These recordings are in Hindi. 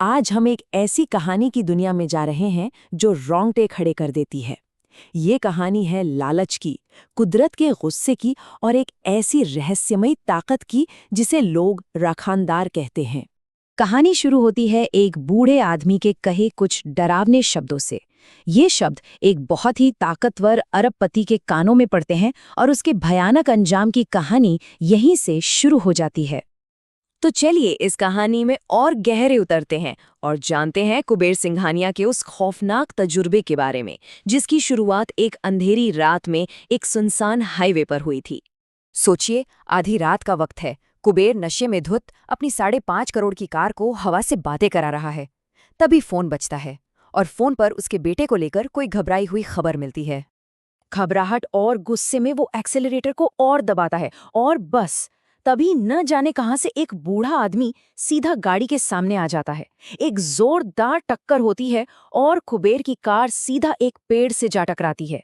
आज हम एक ऐसी कहानी की दुनिया में जा रहे हैं जो रोंगटे खड़े कर देती है। ये कहानी है लालच की, कुदरत के गुस्से की और एक ऐसी रहस्यमयी ताकत की जिसे लोग राखानदार कहते हैं। कहानी शुरू होती है एक बूढ़े आदमी के कहे कुछ डरावने शब्दों से। ये शब्द एक बहुत ही ताकतवर अरबपति के कानों में पड़ते हैं और उसके भयानक अंजाम की कहानी यहीं से शुरू हो जाती है। तो चलिए इस कहानी में और गहरे उतरते हैं और जानते हैं कुबेर सिंघानिया के उस खौफनाक तजुर्बे के बारे में, जिसकी शुरुआत एक अंधेरी रात में एक सुनसान हाईवे पर हुई थी। सोचिए, आधी रात का वक्त है। कुबेर नशे में धुत अपनी 5.5 करोड़ की कार को हवा से बातें करा रहा है। तभी फोन बजता है और फोन पर उसके बेटे को लेकर कोई घबराई हुई खबर मिलती है। घबराहट और गुस्से में वो एक्सेलरेटर को और दबाता है और बस तभी न जाने कहां से एक बूढ़ा आदमी सीधा गाड़ी के सामने आ जाता है। एक जोरदार टक्कर होती है और कुबेर की कार सीधा एक पेड़ से जा टकराती है।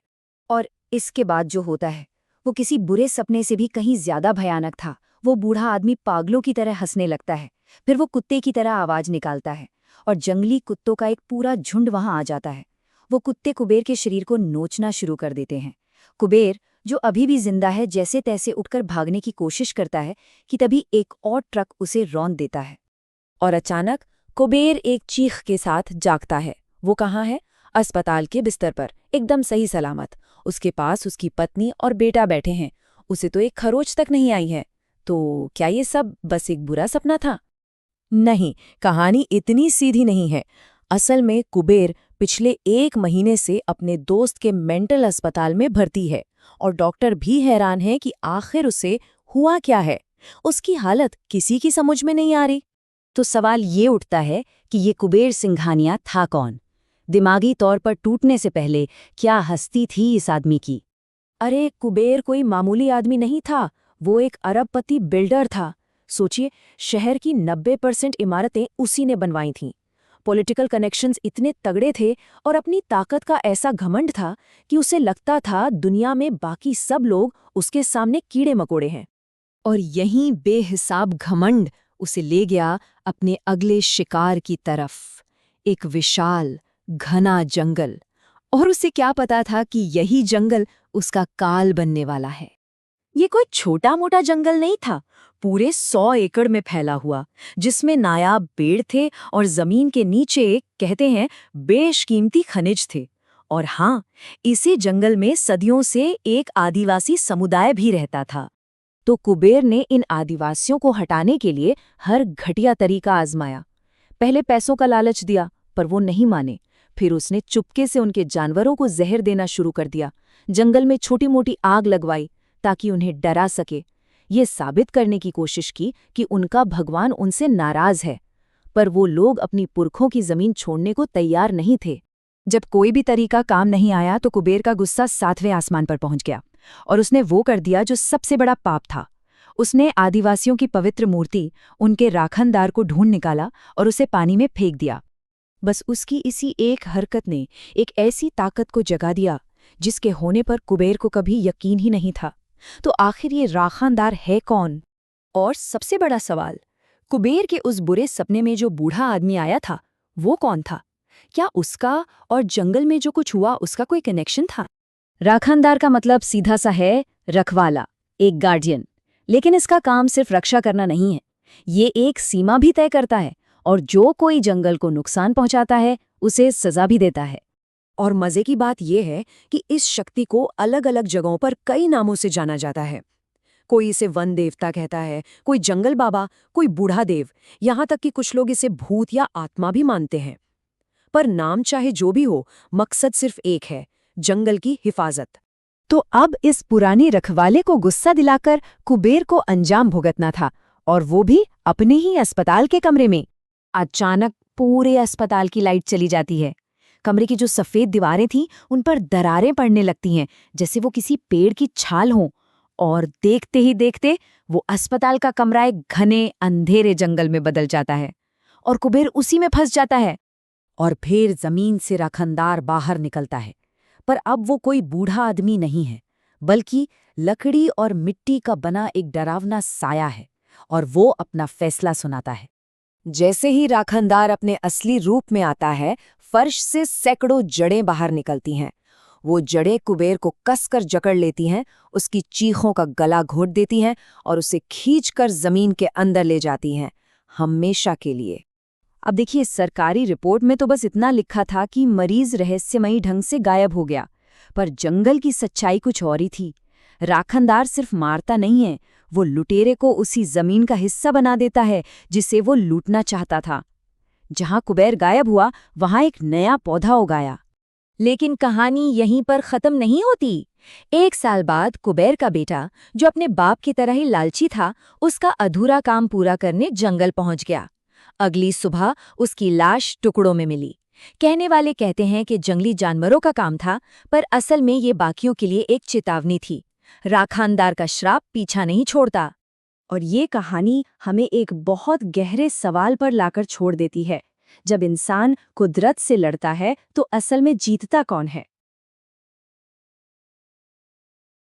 और इसके बाद जो होता है वो किसी बुरे सपने से भी कहीं ज्यादा भयानक था। वो बूढ़ा आदमी पागलों की तरह हंसने लगता है, फिर वो कुत्ते की तरह आवाज निकालता है और जंगली कुत्तों का एक पूरा झुंड वहां आ जाता है। वो कुत्ते कुबेर के शरीर को नोचना शुरू कर देते हैं। कुबेर, जो अभी भी जिंदा है, जैसे तैसे उठकर भागने की कोशिश करता है कि तभी एक और ट्रक उसे रौंद देता है। और अचानक कुबेर एक चीख के साथ जागता है। वो कहाँ है? अस्पताल के बिस्तर पर, एकदम सही सलामत। उसके पास उसकी पत्नी और बेटा बैठे हैं। उसे तो एक खरोच तक नहीं आई है। तो क्या ये सब बस एक बुरा सपना था? नहीं, कहानी इतनी सीधी नहीं है। असल में कुबेर पिछले 1 महीने से अपने दोस्त के मेंटल अस्पताल में भर्ती है और डॉक्टर भी हैरान है कि आखिर उसे हुआ क्या है। उसकी हालत किसी की समझ में नहीं आ रही। तो सवाल ये उठता है कि ये कुबेर सिंघानिया था कौन? दिमागी तौर पर टूटने से पहले क्या हस्ती थी इस आदमी की? अरे, कुबेर कोई मामूली आदमी नहीं था। वो एक अरबपति बिल्डर था। सोचिए, शहर की 90% इमारतें उसी ने बनवाई थीं। पॉलिटिकल कनेक्शंस इतने तगड़े थे और अपनी ताकत का ऐसा घमंड था कि उसे लगता था दुनिया में बाकी सब लोग उसके सामने कीड़े मकोड़े हैं। और यहीं बेहिसाब घमंड उसे ले गया अपने अगले शिकार की तरफ, एक विशाल घना जंगल। और उसे क्या पता था कि यही जंगल उसका काल बनने वाला है। ये कोई छोटा मोटा जंगल नहीं था, पूरे 100 एकड़ में फैला हुआ, जिसमें नायाब पेड़ थे और जमीन के नीचे, कहते हैं, बेशकीमती खनिज थे। और हाँ, इसी जंगल में सदियों से एक आदिवासी समुदाय भी रहता था। तो कुबेर ने इन आदिवासियों को हटाने के लिए हर घटिया तरीका आजमाया। पहले पैसों का लालच दिया, पर वो नहीं माने। फिर उसने चुपके से उनके जानवरों को जहर देना शुरू कर दिया। जंगल में छोटी मोटी आग लगवाई ताकि उन्हें डरा सके। ये साबित करने की कोशिश की कि उनका भगवान उनसे नाराज है। पर वो लोग अपनी पुरखों की जमीन छोड़ने को तैयार नहीं थे। जब कोई भी तरीका काम नहीं आया तो कुबेर का गुस्सा 7वें आसमान पर पहुंच गया और उसने वो कर दिया जो सबसे बड़ा पाप था। उसने आदिवासियों की पवित्र मूर्ति, उनके राखनदार को ढूंढ निकाला और उसे पानी में फेंक दिया। बस उसकी इसी एक हरकत ने एक ऐसी ताकत को जगा दिया जिसके होने पर कुबेर को कभी यकीन ही नहीं था। तो आखिर ये राखनदार है कौन? और सबसे बड़ा सवाल, कुबेर के उस बुरे सपने में जो बूढ़ा आदमी आया था, वो कौन था? क्या उसका और जंगल में जो कुछ हुआ उसका कोई कनेक्शन था? राखनदार का मतलब सीधा सा है रखवाला, एक गार्डियन। लेकिन इसका काम सिर्फ रक्षा करना नहीं है, ये एक सीमा भी तय करता है और जो कोई जंगल को नुकसान पहुंचाता है उसे सजा भी देता है। और मजे की बात यह है कि इस शक्ति को अलग अलग जगहों पर कई नामों से जाना जाता है। कोई इसे वन देवता कहता है, कोई जंगल बाबा, कोई बूढ़ा देव, यहाँ तक कि कुछ लोग इसे भूत या आत्मा भी मानते हैं। पर नाम चाहे जो भी हो, मकसद सिर्फ एक है, जंगल की हिफाजत। तो अब इस पुराने रखवाले को गुस्सा दिलाकर कुबेर को अंजाम भुगतना था, और वो भी अपने ही अस्पताल के कमरे में। अचानक पूरे अस्पताल की लाइट चली जाती है। कमरे की जो सफेद दीवारें थीं उन पर दरारें पड़ने लगती हैं, जैसे वो किसी पेड़ की छाल हों। और देखते ही देखते वो अस्पताल का कमरा एक घने अंधेरे जंगल में बदल जाता है और कुबेर उसी में फंस जाता है। और फिर जमीन से राखनदार बाहर निकलता है, पर अब वो कोई बूढ़ा आदमी नहीं है, बल्कि लकड़ी और मिट्टी का बना एक डरावना साया है। और वो अपना फैसला सुनाता है। जैसे ही राखनदार अपने असली रूप में आता है, फर्श से सैकड़ों जड़ें बाहर निकलती हैं। वो जड़ें कुबेर को कसकर जकड़ लेती हैं, उसकी चीखों का गला घोट देती हैं और उसे खींचकर जमीन के अंदर ले जाती हैं, हमेशा के लिए। अब देखिए, सरकारी रिपोर्ट में तो बस इतना लिखा था कि मरीज रहस्यमयी ढंग से गायब हो गया, पर जंगल की सच्चाई कुछ और ही थी। राखनदार सिर्फ मारता नहीं है, वो लुटेरे को उसी जमीन का हिस्सा बना देता है जिसे वो लूटना चाहता था। जहां कुबेर गायब हुआ, वहां एक नया पौधा उगाया। लेकिन कहानी यहीं पर खत्म नहीं होती। 1 साल बाद कुबेर का बेटा, जो अपने बाप की तरह ही लालची था, उसका अधूरा काम पूरा करने जंगल पहुंच गया। अगली सुबह उसकी लाश टुकड़ों में मिली। कहने वाले कहते हैं कि जंगली जानवरों का काम था, पर असल में ये बाकियों के लिए एक चेतावनी थी। राखानदार का श्राप पीछा नहीं छोड़ता। और ये कहानी हमें एक बहुत गहरे सवाल पर लाकर छोड़ देती है। जब इंसान कुदरत से लड़ता है तो असल में जीतता कौन है?